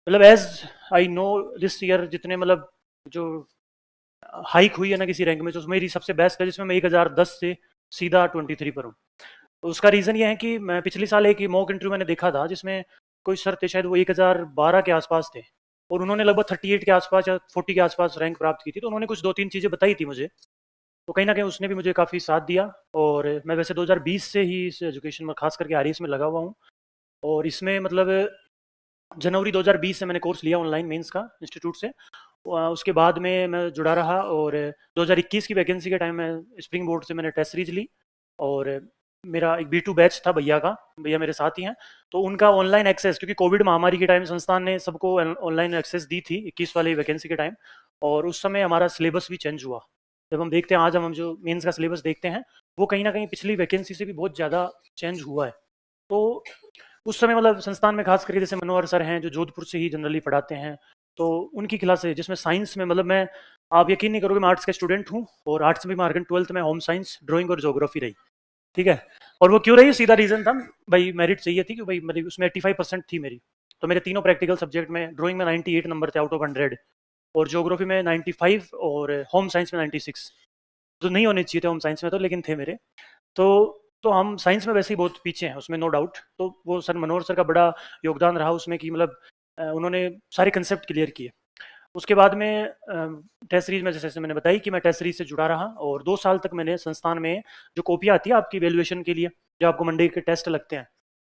मतलब as I know this year जितने मतलब जो हाइक हुई है ना किसी रैंक में, तो मेरी सबसे बेस्ट है जिसमें मैं 1010 से सीधा 23 पर हूँ। तो उसका रीज़न ये है कि मैं पिछले साल एक मॉक इंटरव्यू मैंने देखा था जिसमें कोई सर थे, शायद वो 1012 के आसपास थे, और उन्होंने लगभग 38 के आसपास या 40 के आसपास रैंक प्राप्त की थी। तो उन्होंने कुछ दो तीन चीज़ें बताई थी मुझे, तो कहीं ना कहीं उसने भी मुझे काफ़ी साथ दिया। और मैं वैसे 2020 से ही इस एजुकेशन में खास करके आरईएस में लगा हुआ हूँ। और इसमें मतलब जनवरी 2020 से मैंने कोर्स लिया ऑनलाइन मेंस का इंस्टीट्यूट से। उसके बाद में मैं जुड़ा रहा, और 2021 की वैकेंसी के टाइम में स्प्रिंग बोर्ड से मैंने टेस्ट सीरीज ली। और मेरा एक B2 बैच था भैया का, भैया मेरे साथ ही हैं, तो उनका ऑनलाइन एक्सेस, क्योंकि कोविड महामारी के टाइम संस्थान ने सबको ऑनलाइन एक्सेस दी थी 21 वाली वैकेंसी के टाइम। और उस समय हमारा सिलेबस भी चेंज हुआ। जब हम देखते हैं आज हम जो मेंस का सिलेबस देखते हैं, वो कहीं ना कहीं पिछली वैकेंसी से भी बहुत ज़्यादा चेंज हुआ है। तो उस समय मतलब संस्थान में खास करके जैसे मनोहर सर हैं जो जोधपुर से ही जनरली पढ़ाते हैं, तो उनकी क्लासेस जिसमें साइंस में मतलब मैं, आप यकीन नहीं करोगे, मैं आर्ट्स का स्टूडेंट हूँ, और आर्ट्स में मार्केट 12th में होम साइंस, ड्राइंग और ज्योग्राफी रही। ठीक है। और वो क्यों रही, सीधा रीजन था, भाई मेरिट चाहिए थी कि भाई मेरी उसमें 85% थी मेरी। तो मेरे तीनों प्रैक्टिकल सब्जेक्ट में ड्राइंग में 98 नंबर थे आउट ऑफ 100, और ज्योग्राफी में 95, और होम साइंस में 96। तो नहीं होने चाहिए थे होम साइंस में तो, लेकिन थे मेरे। तो तो हम साइंस में वैसे ही बहुत पीछे हैं उसमें, नो डाउट। तो वो सर मनोहर सर का बड़ा योगदान रहा उसमें कि मतलब उन्होंने सारे कंसेप्ट क्लियर किए। उसके बाद में टेस्ट सीरीज में जैसे जैसे मैंने बताई कि मैं टेस्ट सीरीज से जुड़ा रहा, और 2 साल तक मैंने संस्थान में जो कॉपियाँ आती है आपकी वैल्यूएशन के लिए, जो आपको मंडे के टेस्ट लगते हैं,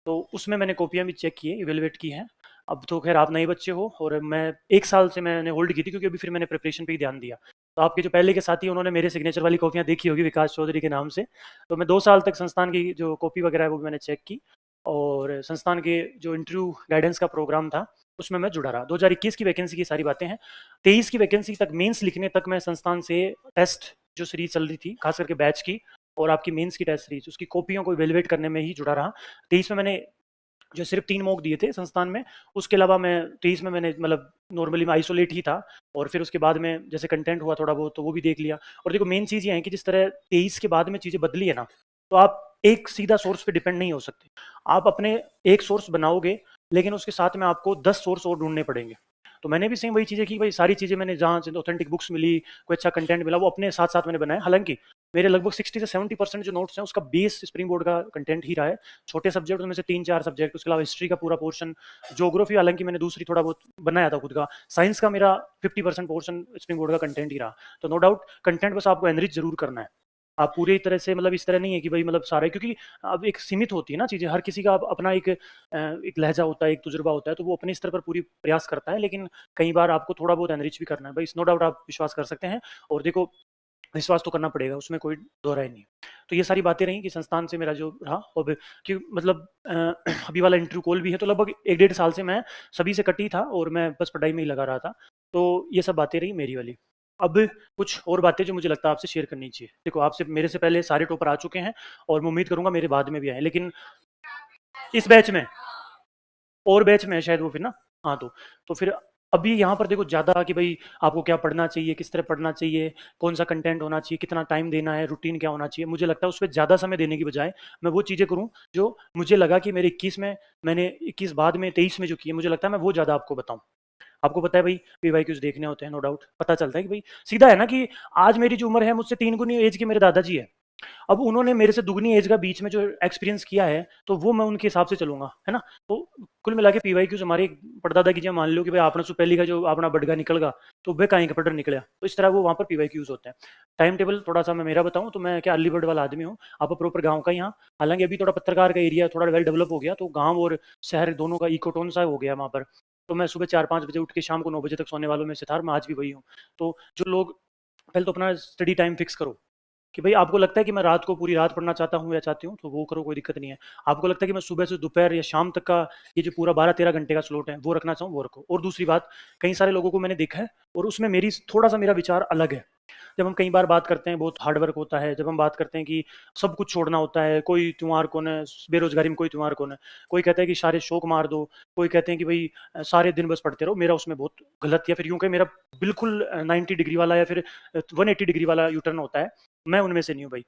तो उसमें मैंने कॉपियाँ भी चेक की है, इवेलुएट की हैं। अब तो खैर आप नए बच्चे हो, और मैं 1 साल से मैंने होल्ड की थी क्योंकि अभी फिर मैंने प्रिपरेशन पे ही ध्यान दिया। तो आपके जो पहले के साथी हैं उन्होंने मेरे सिग्नेचर वाली कॉपियाँ देखी होगी विकास चौधरी के नाम से। तो मैं 2 साल तक संस्थान की जो कॉपी वगैरह है वो भी मैंने चेक की। और संस्थान के जो इंटरव्यू गाइडेंस का प्रोग्राम था उसमें मैं जुड़ा रहा। 2021 की वैकेंसी की सारी बातें हैं। 23 की वैकेंसी तक मेंस लिखने तक मैं संस्थान से टेस्ट जो सीरीज चल रही थी खास करके बैच की, और आपकी मेंस की टेस्ट सीरीज उसकी कॉपियों को इवेलुएट करने में ही जुड़ा रहा। 23 में मैंने जो सिर्फ 3 मॉक दिए थे संस्थान में, उसके अलावा मैं 23 में मैंने मतलब नॉर्मली मैं आइसोलेट ही था। और फिर उसके बाद में जैसे कंटेंट हुआ थोड़ा बहुत तो वो भी देख लिया। और देखो मेन चीज़ ये है कि जिस तरह 23 के बाद में चीज़ें बदली है ना, तो आप एक सीधा सोर्स पे डिपेंड नहीं हो सकते। आप अपने एक सोर्स बनाओगे, लेकिन उसके साथ में आपको 10 सोर्स और ढूंढने पड़ेंगे। तो मैंने भी सेम वही चीज़ें की, भाई सारी चीज़ें मैंने जहाँ से ऑथेंटिक बुक्स मिली, कोई अच्छा कंटेंट मिला, वो अपने साथ साथ मैंने बनाया। हालांकि मेरे लगभग 60 से 70% जो नोट्स हैं उसका बेस स्प्रिंग बोर्ड का कंटेंट ही रहा है। छोटे सब्जेक्ट उनमें से 3-4 सब्जेक्ट, उसके अलावा हिस्ट्री का पूरा पोर्शन, ज्योग्राफी हालांकि मैंने दूसरी थोड़ा बहुत बनाया था खुद का, साइंस का मेरा 50% पोर्शन स्प्रिंग बोर्ड का कंटेंट ही रहा। तो नो डाउट कंटेंट बस आपको एनरिच जरूर करना है। आप पूरी तरह से मतलब इस तरह नहीं है कि भाई मतलब सारे, क्योंकि अब एक सीमित होती है ना चीज़ें, हर किसी का अपना एक लहजा होता है, एक तजुर्बा होता है, तो वो अपने स्तर पर पूरी प्रयास करता है। लेकिन कई बार आपको थोड़ा बहुत एनरिच भी करना है भाई, नो डाउट आप विश्वास कर सकते हैं। और देखो विश्वास तो करना पड़ेगा, उसमें कोई दो राय नहीं है। तो ये सारी बातें रही कि संस्थान से मेरा जो रहा। और कि मतलब अभी वाला इंटरव्यू कॉल भी है, तो लगभग 1-1.5 साल से मैं सभी से कटी था और मैं बस पढ़ाई में ही लगा रहा था। तो ये सब बातें रही मेरी वाली। अब कुछ और बातें जो मुझे लगता है आपसे शेयर करनी चाहिए। देखो आपसे मेरे से पहले सारे टॉपर आ चुके हैं, और मैं उम्मीद करूंगा मेरे बाद में भी आए, लेकिन इस बैच में और बैच में है शायद वो फिर ना। हाँ तो फिर अभी यहाँ पर देखो ज़्यादा कि भाई आपको क्या पढ़ना चाहिए, किस तरह पढ़ना चाहिए, कौन सा कंटेंट होना चाहिए, कितना टाइम देना है, रूटीन क्या होना चाहिए, मुझे लगता है उस पर ज़्यादा समय देने की बजाय मैं वो चीज़ें करूँ जो मुझे लगा कि मेरे 21 में, मैंने 21 बाद में 23 में जो किए, मुझे लगता है मैं वो ज़्यादा आपको बताऊँ। आपको पता है भाई पीवाईक्यूज देखने होते हैं, नो डाउट पता चलता है कि भाई सीधा है ना कि आज मेरी जो उम्र है मुझसे 3 गुनी एज के मेरे दादाजी है। अब उन्होंने मेरे से दुगनी एज का बीच में जो एक्सपीरियंस किया है, तो वो मैं उनके हिसाब से चलूंगा, है ना। तो कुल मिला के पीवाईक्यूज हमारे परदादा की, जब मान लो कि भाई आपने पहली का जो अपना बडगा निकलगा, तो वह कहीं का पटर निकला, तो इस तरह वो वहाँ पर पीवाईक्यूज होते हैं। टाइम टेबल थोड़ा सा मैं मेरा बताऊँ तो मैं क्या अर्ली बर्ड वाला आदमी हूँ। आप प्रॉपर गाँव का यहाँ, हालांकि अभी थोड़ा पत्रकार का एरिया थोड़ा वेल डेवलप हो गया, तो गाँव और शहर दोनों का इकोटोन सा हो गया वहाँ पर। तो मैं सुबह 4-5 बजे उठ के शाम को 9 बजे तक सोने वालों में से था, और मैं आज भी वही हूँ। तो जो लोग, पहले तो अपना स्टडी टाइम फिक्स करो कि भाई आपको लगता है कि मैं रात को पूरी रात पढ़ना चाहता हूँ या चाहती हूँ, तो वो करो, कोई दिक्कत नहीं है। आपको लगता है कि मैं सुबह से दोपहर या शाम तक का ये जो पूरा 12-13 घंटे का स्लॉट है वो रखना चाहूँ, वो रखो। और दूसरी बात, कई सारे लोगों को मैंने देखा है और उसमें मेरी थोड़ा सा मेरा विचार अलग है। जब हम कई बार बात करते हैं बहुत हार्ड वर्क होता है, जब हम बात करते हैं कि सब कुछ छोड़ना होता है, कोई त्योहार कौन है, बेरोजगारी में कोई त्योहार कौन है, कोई कहता है कि सारे शौक मार दो, कोई कहते हैं कि भाई सारे दिन बस पढ़ते रहो, मेरा उसमें बहुत गलत, या फिर यूं कि मेरा बिल्कुल 90 डिग्री वाला या फिर 180 डिग्री वाला यूटर्न होता है। मैं उनमें से नहीं हूँ भाई।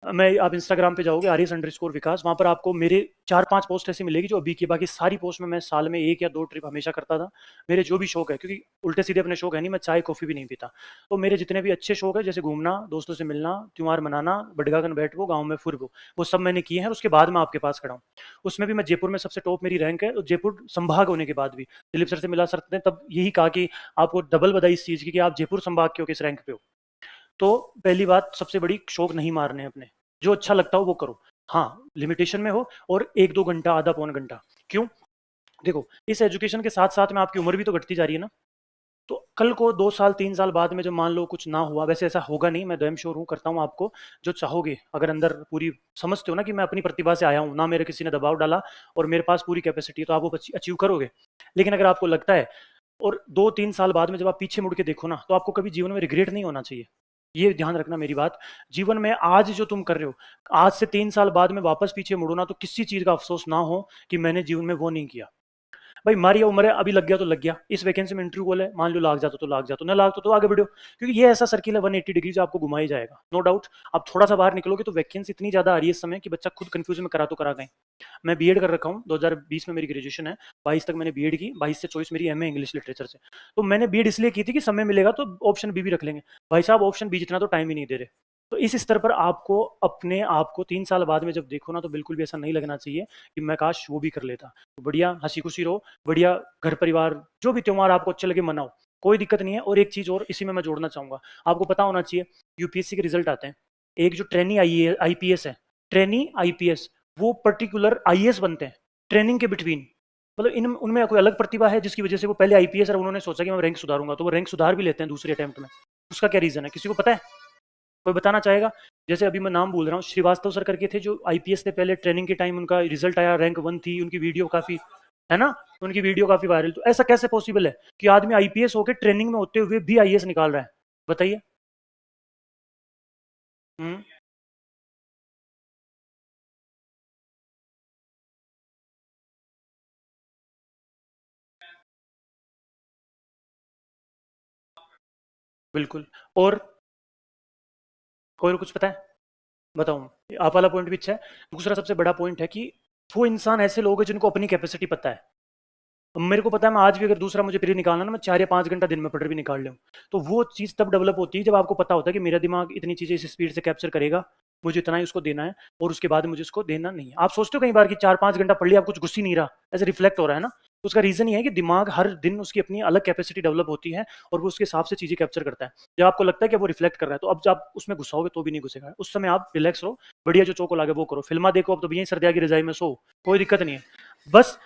मैं आप इंस्टाग्राम पे जाओगे आर्यस अंडरस्कोर विकास, वहाँ पर आपको मेरे 4-5 पोस्ट ऐसी मिलेगी जो अभी की, बाकी सारी पोस्ट में मैं साल में 1 या 2 ट्रिप हमेशा करता था। मेरे जो भी शौक है, क्योंकि उल्टे सीधे अपने शौक है नहीं, मैं चाय कॉफ़ी भी नहीं पीता। तो मेरे जितने भी अच्छे शौक है, जैसे घूमना, दोस्तों से मिलना, त्योहार मनाना, बडगागन बैठो, गाँव में फुरबो, वो सब मैंने किए हैं। उसके बाद मैं आपके पास खड़ा हूँ। उसमें भी मैं जयपुर में सबसे टॉप मेरी रैंक है, और जयपुर संभाग होने के बाद भी दिलीप सर से मिला सर ने तब यही कहा कि आपको डबल बधाई इस चीज़ की कि आप जयपुर संभाग के हो, किस रैंक पे हो। तो पहली बात सबसे बड़ी, शौक नहीं मारने अपने, जो अच्छा लगता हो वो करो। हाँ, लिमिटेशन में हो, और 1-2 घंटा, आधा पौन घंटा। क्यों? देखो, इस एजुकेशन के साथ-साथ में आपकी उम्र भी तो घटती जा रही है ना। तो कल को 2 साल 3 साल बाद में जब मान लो कुछ ना हुआ, वैसे ऐसा होगा नहीं, मैं डैम श्योर हूँ, करता हूँ आपको जो चाहोगे। अगर अंदर पूरी समझते हो ना कि मैं अपनी प्रतिभा से आया हूँ, ना मेरे किसी ने दबाव डाला, और मेरे पास पूरी कैपेसिटी है, तो आप वो अचीव करोगे। लेकिन अगर आपको लगता है, और 2-3 साल बाद में जब आप पीछे मुड़ के देखो ना, तो आपको कभी जीवन में रिग्रेट नहीं होना चाहिए। ये ध्यान रखना मेरी बात। जीवन में आज जो तुम कर रहे हो, आज से 3 साल बाद में वापस पीछे मुड़ो ना, तो किसी चीज़ का अफ़सोस ना हो कि मैंने जीवन में वो नहीं किया। भाई हमारी उम्र है, अभी लग गया तो लग गया, इस वैकेंसी में इंटरव्यू कॉल है, मान लो लाग जाता तो लाग जाता, ना लाग तो आगे बढ़ो। क्योंकि ये ऐसा सर्किल है 180 डिग्री जो आपको घुमा ही जाएगा, नो डाउट। आप थोड़ा सा बाहर निकलोगे तो वैकेंसी इतनी ज़्यादा आ रही है इस समय कि बच्चा खुद कंफ्यूजन में करा तो करा गए। मैं बीएड कर रखा हूँ, 2020 में मेरी ग्रेजुएशन है, 22 तक मैंने बीएड की, 22 से 24 मेरी एमए इंग्लिश लिटरेचर से। तो मैंने बीएड इसलिए की थी कि समय मिलेगा तो ऑप्शन बी भी रख लेंगे। भाई साहब ऑप्शन बी जितना तो टाइम ही नहीं दे रहे। तो इस स्तर पर आपको अपने आप को 3 साल बाद में जब देखो ना, तो बिल्कुल भी ऐसा नहीं लगना चाहिए कि मैं काश वो भी कर लेता। तो बढ़िया हंसी खुशी रहो, बढ़िया घर परिवार, जो भी त्योहार आपको अच्छे लगे मनाओ, कोई दिक्कत नहीं है। और एक चीज और इसी में मैं जोड़ना चाहूंगा, आपको पता होना चाहिए, यूपीएससी के रिजल्ट आते हैं, एक जो ट्रेनी आईपीएस है, ट्रेनी आईपीएस, वो पर्टिकुलर आईएएस बनते हैं ट्रेनिंग के बिटवीन। मतलब इन उनमें कोई अलग प्रतिभा है जिसकी वजह से वो पहले आईपीएस, और उन्होंने सोचा कि मैं रैंक सुधारूंगा, तो वो रैंक सुधार भी लेते हैं दूसरे अटेम्प्ट में। उसका क्या रीजन है, किसी को पता है? कोई बताना चाहेगा? जैसे अभी मैं नाम बोल रहा हूँ, श्रीवास्तव सर करके थे जो आईपीएस थे, पहले ट्रेनिंग के टाइम उनका रिजल्ट आया, रैंक 1 थी, उनकी वीडियो काफी, है ना, उनकी वीडियो काफी वायरल। तो ऐसा कैसे पॉसिबल है कि आदमी आईपीएस होकर ट्रेनिंग में होते हुए भी आईएएस निकाल रहा है? बताइए। हम्म। बिल्कुल। और कोई और कुछ पता है? बताऊं, आप वाला पॉइंट भी अच्छा है। दूसरा सबसे बड़ा पॉइंट है कि वो इंसान ऐसे लोग हैं जिनको अपनी कैपेसिटी पता है। अब मेरे को पता है, मैं आज भी अगर दूसरा मुझे पीरियड निकालना ना, मैं 4 या 5 घंटा दिन में पढ़ भी निकाल लूँ। तो वो चीज़ तब डेवलप होती है जब आपको पता होता है कि मेरा दिमाग इतनी चीज़ें इस स्पीड से कैप्चर करेगा, मुझे इतना ही उसको देना है, और उसके बाद मुझे उसको देना नहीं है। आप सोचते हो कई बार कि 4-5 घंटा पढ़ लिया, आप कुछ घुस ही नहीं रहा, ऐसे रिफ्लेक्ट हो रहा है ना। तो उसका रीजन ये है कि दिमाग हर दिन उसकी अपनी अलग कैपेसिटी डेवलप होती है, और वो उसके हिसाब से चीजें कैप्चर करता है। जब आपको लगता है कि वो रिफ्लेक्ट कर रहा है, तो अब जब आप उसमें घुसाओगे तो भी नहीं घुसेगा, उस समय आप रिलैक्स रहो, बढ़िया जो चौको लागे वो करो, फिल्मा देखो, अब तो यही सर्दिया की रजाई में सो, कोई दिक्कत नहीं है। बस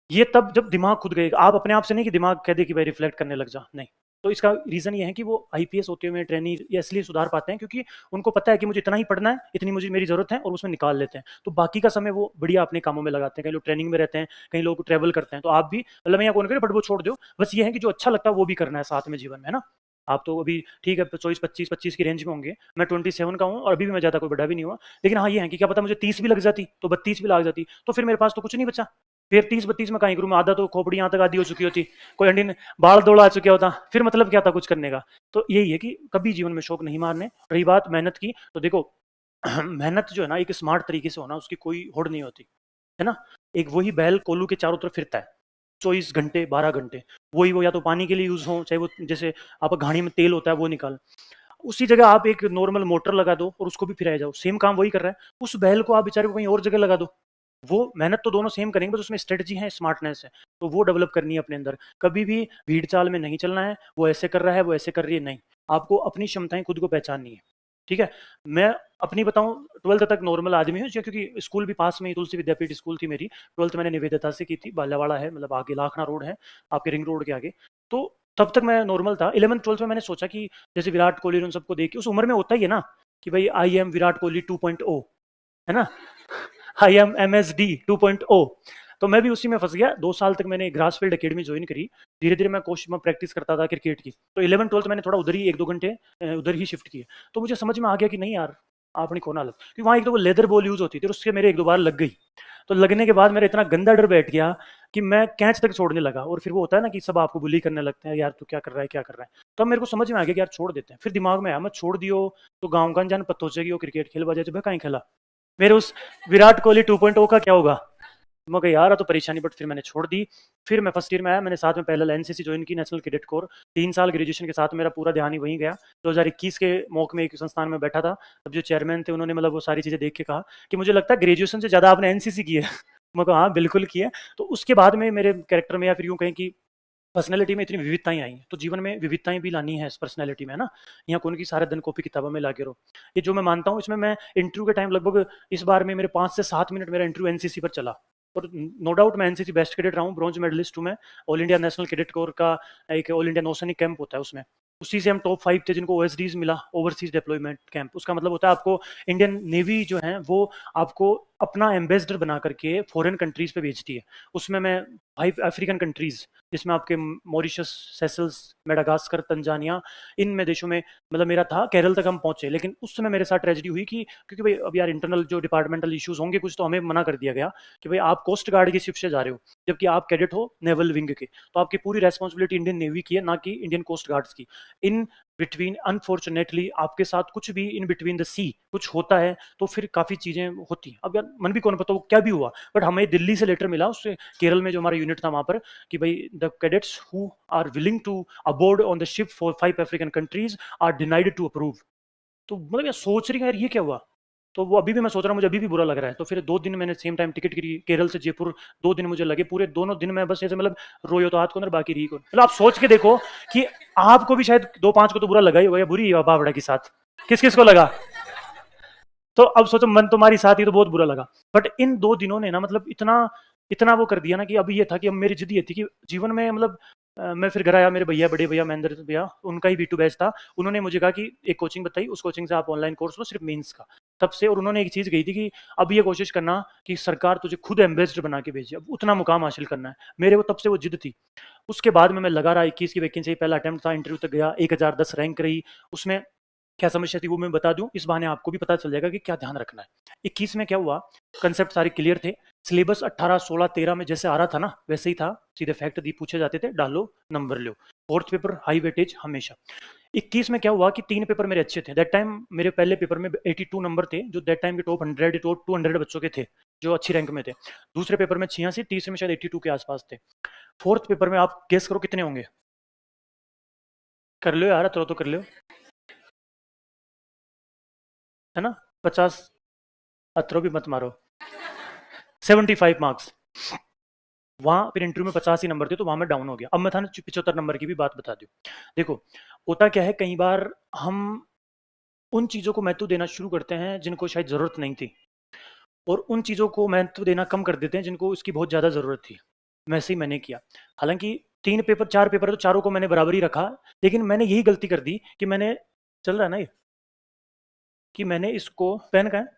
ये तब जब दिमाग खुद गएगा, आप अपने आप से नहीं कि दिमाग कह दे कि भाई रिफ्लेक्ट करने लग जा, नहीं। तो इसका रीजन ये है कि वो आईपीएस होते हुए ट्रेनी ये इसलिए सुधार पाते हैं क्योंकि उनको पता है कि मुझे इतना ही पढ़ना है, इतनी मुझे मेरी जरूरत है, और उसमें निकाल लेते हैं। तो बाकी का समय वो बढ़िया अपने कामों में लगाते हैं। कई लोग ट्रेनिंग में रहते हैं, कई लोग ट्रैवल करते हैं। तो आप भी, मतलब मैं यहाँ कौन करे, बट वो छोड़ दो। बस ये है कि जो अच्छा लगता है वो भी करना है साथ में जीवन में, है ना। आप तो अभी ठीक है, 24 25 25 की रेंज में होंगे, मैं 27 का हूँ, और अभी भी मैं ज्यादा कोई बड़ा भी नहीं हुआ। लेकिन हाँ ये है कि क्या पता मुझे 30 भी लग जाती, तो 32 भी लग जाती, तो फिर मेरे पास तो कुछ नहीं बचा। फिर 30 32 में कहीं करूँ मैं, आधा तो खोपड़ी यहाँ तक आधी हो चुकी होती, कोई अंडी ने बाल दौड़ा आ चुका होता, फिर मतलब क्या था कुछ करने का। तो यही है कि कभी जीवन में शौक नहीं मारने। रही बात मेहनत की, तो देखो मेहनत जो है ना, एक स्मार्ट तरीके से होना, उसकी कोई होड़ नहीं होती, है ना। एक वही बैल कोल्लू के चारों तरफ फिरता है 24 घंटे 12 घंटे, वही वो या तो पानी के लिए यूज हो, चाहे वो जैसे आप घानी में तेल होता है वो निकाल, उसी जगह आप एक नॉर्मल मोटर लगा दो और उसको भी फिराया जाओ, सेम काम वही कर रहा है। उस बैल को आप बेचारे को कहीं और जगह लगा दो, वो मेहनत तो दोनों सेम करेंगे, बस उसमें स्ट्रेटजी है, स्मार्टनेस है, तो वो डेवलप करनी है अपने अंदर। कभी भी भीड़ चाल में नहीं चलना है, वो ऐसे कर रहा है वो ऐसे कर रही है, नहीं। आपको अपनी क्षमताएं खुद को पहचाननी है, ठीक है। मैं अपनी बताऊं, 12th तक नॉर्मल आदमी हूँ, क्योंकि स्कूल भी पास में ही, तुलसी विद्यापीठ स्कूल थी मेरी। 12th मैंने निवेदिता से की थी, बालावाड़ा है, मतलब आगे लाखना रोड है, आपके रिंग रोड के आगे। तो तब तक मैं नॉर्मल था। 11th 12th में मैंने सोचा कि जैसे विराट कोहली उन सबको देख के, उस उम्र में होता ही है ना कि भाई आई एम विराट कोहली 2.0, है ना, I am M S D 2.0। तो मैं भी उसी में फंस गया। 2 साल तक मैंने ग्रासफील्ड अकेडमी ज्वाइन करी, धीरे धीरे मैं कोच में प्रैक्टिस करता था क्रिकेट की। तो 11th 12th मैंने थोड़ा उधर ही 1-2 घंटे उधर ही शिफ्ट किए। तो मुझे समझ में आ गया कि नहीं यार, आपने कौन हालत, क्योंकि वहाँ एक तो वो लेदर बॉल यूज होती थी और उससे मेरे 1-2 बार लग गई। तो लगने के बाद मेरा इतना गंदा डर बैठ गया कि मैं कैच तक छोड़ने लगा। और फिर वो होता है ना कि सब आपको बुली करने लगते हैं, यार तू क्या कर रहा है क्या कर रहा है। तब मेरे को समझ में आ गया कि यार छोड़ देते हैं। फिर दिमाग में आया मैं छोड़ दियो तो गाँव का जान पत्तो चेगी, वो क्रिकेट खेल बजे तो कहीं खेला मेरे उस विराट कोहली 2.0 का क्या होगा। मैं कहा यार तो परेशानी, बट फिर मैंने छोड़ दी। फिर मैं फर्स्ट ईयर में आया, मैंने साथ में पहले एनसीसी ज्वाइन की, नेशनल कैडेट कोर। 3 साल ग्रेजुएशन के साथ मेरा पूरा ध्यान ही वहीं गया। 2021 के मौके में एक संस्थान में बैठा था, तब जो चेयरमैन थे उन्होंने मतलब वो सारी चीज़ें देख के कहा कि मुझे लगता है ग्रेजुएशन से ज़्यादा आपने एनसीसी की है। मैं कहा हाँ बिल्कुल की है। तो उसके बाद में मेरे कैरेक्टर में, या फिर यूँ कहें कि पर्सनैलिटी में इतनी विविधताएं आई हैं, तो जीवन में विविधताएं भी लानी है इस पर्सनैलिटी में, है ना। यहाँ कौन की सारे दिन कॉपी किताबों में लाके रहो। ये जो मैं मानता हूँ, इसमें मैं इंटरव्यू के टाइम लगभग इस बार में मेरे 5 से 7 मिनट मेरा इंटरव्यू एनसीसी पर चला। और नो डाउट मैं एनसीसी बेस्ट कैडेट रहा हूँ, ब्रॉन्ज मेडलिस्ट हूँ मैं। All India national cadet corps का एक ऑल इंडिया नौसैनिक कैंप होता है, उसमें उसी से हम टॉप 5 थे जिनको ओएसडीज मिला, ओवरसीज डिप्लॉयमेंट कैंप। उसका मतलब होता है आपको इंडियन नेवी जो है वो आपको अपना एम्बेसडर बना करके फॉरेन कंट्रीज पे भेजती है। उसमें मैं 5 अफ्रीकन कंट्रीज, जिसमें आपके मॉरिशस, सेशल्स, मेडागास्कर, तंजानिया, इन में देशों में मतलब मेरा था। केरल तक हम पहुंचे, लेकिन उस समय मेरे साथ ट्रेजेडी हुई कि क्योंकि भाई अब यार इंटरनल जो डिपार्टमेंटल इश्यूज होंगे कुछ, तो हमें मना कर दिया गया कि भाई आप कोस्ट गार्ड की शिप से जा रहे हो, जबकि आप कैडेट हो नेवल विंग के, तो आपकी पूरी रेस्पॉन्सिबिलिटी इंडियन नेवी की है, ना कि इंडियन कोस्ट गार्ड्स की। इन बिटवीन अनफॉर्चुनेटली आपके साथ कुछ भी इन बिटवीन द सी कुछ होता है तो फिर काफ़ी चीज़ें होती हैं। अब यार मन भी कौन पता वो क्या भी हुआ, बट हमें दिल्ली से लेटर मिला, उससे केरल में जो हमारा यूनिट था वहाँ पर, कि भाई the cadets who are willing to aboard on the ship for 5 African countries are denied to approve. तो मतलब यार सोच रही है यार ये क्या हुआ। तो वो अभी भी मैं सोच रहा हूँ, मुझे अभी भी बुरा लग रहा है। तो फिर 2 दिन मैंने सेम टाइम टिकट करी केरल से जयपुर। 2 दिन मुझे लगे, पूरे दोनों दिन में बस ऐसे मतलब रोयो तो हाथ को अंदर बाकी रही को। मतलब आप सोच के देखो कि आपको भी शायद 2-5 को तो बुरा लगा ही होगा, या बुरी बावड़ा के साथ किस किस को लगा। तो अब सोचो मन तुम्हारी साथ ही तो बहुत बुरा लगा। बट इन 2 दिनों ने ना मतलब इतना इतना वो कर दिया ना कि अभी ये था कि अब मेरी जिद ये थी कि जीवन में मतलब मैं फिर घर आया, मेरे भैया, बड़े भैया महेंद्र भैया, उनका ही B2 बैच था। उन्होंने मुझे कहा कि एक कोचिंग बताई, उस कोचिंग से आप ऑनलाइन कोर्स लो सिर्फ मेंस का। तब से, और उन्होंने एक चीज़ कही थी कि अब ये कोशिश करना कि सरकार तुझे खुद एम्बेसडर बना के भेजे, अब उतना मुकाम हासिल करना है। मेरे वो तब से वो जिद थी। उसके बाद में मैं लगा रहा, 21 की वैकेंसी पहला अटेम्प्ट था, इंटरव्यू तक गया, 1010 रैंक रही। उसमें क्या समस्या थी वो मैं बता दूं, इस बहाने आपको भी पता चल जाएगा कि क्या ध्यान रखना है। 21 में क्या हुआ, कंसेप्ट सारे क्लियर थे। सिलेबस 18, 16, 13 में जैसे आ रहा था ना वैसे ही था। सीधे फैक्ट दी पूछे जाते थे, डालो नंबर लो। फोर्थ पेपर हाई वेटेज हमेशा। 21 में क्या हुआ कि 3 पेपर मेरे अच्छे थे दैट टाइम। मेरे पहले पेपर में 82 नंबर थे, जो दैट टाइम के टॉप 100 टॉप 200 बच्चों के थे, जो अच्छी रैंक में थे। दूसरे पेपर में 86, तीसरे में शायद 82 के आसपास थे। फोर्थ पेपर में आप गेस करो कितने होंगे। कर लो यार, तो कर लो, है ना। 50, अतरो भी मत मारो। 75 मार्क्स। वहाँ फिर इंटरव्यू में 85 नंबर थे, तो वहाँ मैं डाउन हो गया। अब मैं था ना 75 नंबर की भी बात बता दूँ। देखो होता क्या है, कई बार हम उन चीज़ों को महत्व देना शुरू करते हैं जिनको शायद ज़रूरत नहीं थी, और उन चीज़ों को महत्व देना कम कर देते हैं जिनको इसकी बहुत ज़्यादा ज़रूरत थी। वैसे ही मैंने किया। हालांकि 3 पेपर 4 पेपर तो चारों को मैंने बराबर ही रखा, लेकिन मैंने यही गलती कर दी कि मैंने, चल रहा है ना ये, कि मैंने इसको पेन का है।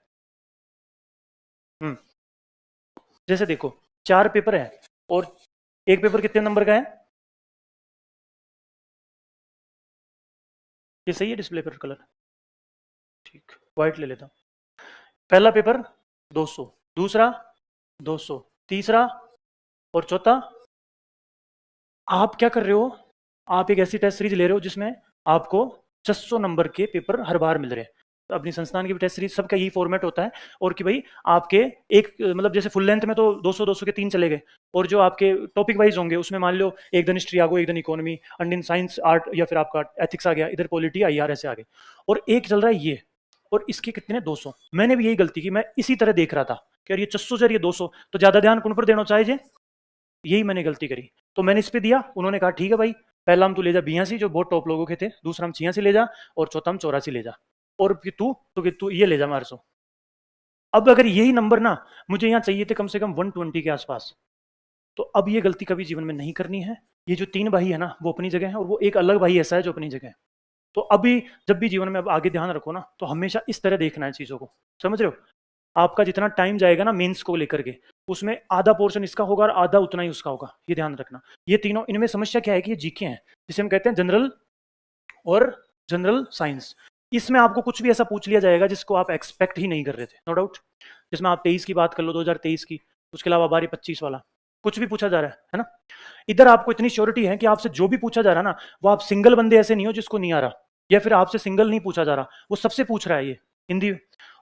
जैसे देखो 4 पेपर है, और एक पेपर कितने नंबर का है, ये सही है डिस्प्ले पर कलर, ठीक, वाइट ले लेता हूँ। पहला पेपर 200, दूसरा 200, तीसरा और चौथा। आप क्या कर रहे हो, आप एक ऐसी टेस्ट सीरीज ले रहे हो जिसमें आपको 600 नंबर के पेपर हर बार मिल रहे हैं। तो अपनी संस्थान की भी टेस्ट सीरीज सबका यही फॉर्मेट होता है। और कि भाई आपके एक मतलब जैसे फुल लेंथ में तो 200 200 के 3 चले गए, और जो आपके टॉपिक वाइज होंगे उसमें मान लो एक दिन हिस्ट्री आ गई, एक दिन economy, and in science art, या फिर आपका एथिक्स आ गया, इधर पॉलिटी IR ऐसे आ गए, और एक चल रहा है ये, और इसके कितने 200। मैंने भी यही गलती की, मैं इसी तरह देख रहा था कि यार ये 600 से ये 200, तो ज्यादा ध्यान कौन पर देना चाहिए, यही मैंने गलती करी। तो मैंने इस पे दिया, उन्होंने कहा ठीक है भाई, पहला हम तू ले जा 82 जो बहुत टॉप लोगों के थे, दूसरा हम 86 ले जा, और चौथा हम 84 ले जा, और फिर तू ये ले जा मार सौ। अब अगर यही नंबर ना मुझे यहाँ चाहिए थे कम से कम 120 के आसपास। तो अब ये गलती कभी जीवन में नहीं करनी है। ये जो 3 भाई है ना वो अपनी जगह है, और वो एक अलग भाई ऐसा है जो अपनी जगह है। तो अभी जब भी जीवन में अब आगे ध्यान रखो ना, तो हमेशा इस तरह देखना है चीज़ों को, समझ रहे हो। आपका जितना टाइम जाएगा ना मेंस को लेकर के, उसमें आधा पोर्शन इसका होगा और आधा उतना ही उसका होगा, ये ध्यान रखना। ये तीनों, इनमें समस्या क्या है कि ये जीके हैं, जिसे हम कहते हैं जनरल और जनरल साइंस। इसमें आपको कुछ भी ऐसा पूछ लिया जाएगा जिसको आप एक्सपेक्ट ही नहीं कर रहे थे, नो डाउट। जिसमें आप 23 की बात कर लो, 2023 की, उसके अलावा बारी 25 वाला कुछ भी पूछा जा रहा है ना। इधर आपको इतनी श्योरिटी है कि आपसे जो भी पूछा जा रहा है ना, वो आप सिंगल बंदे ऐसे नहीं हो जिसको नहीं आ रहा, या फिर आपसे सिंगल नहीं पूछा जा रहा, वो सबसे पूछ रहा है ये हिंदी।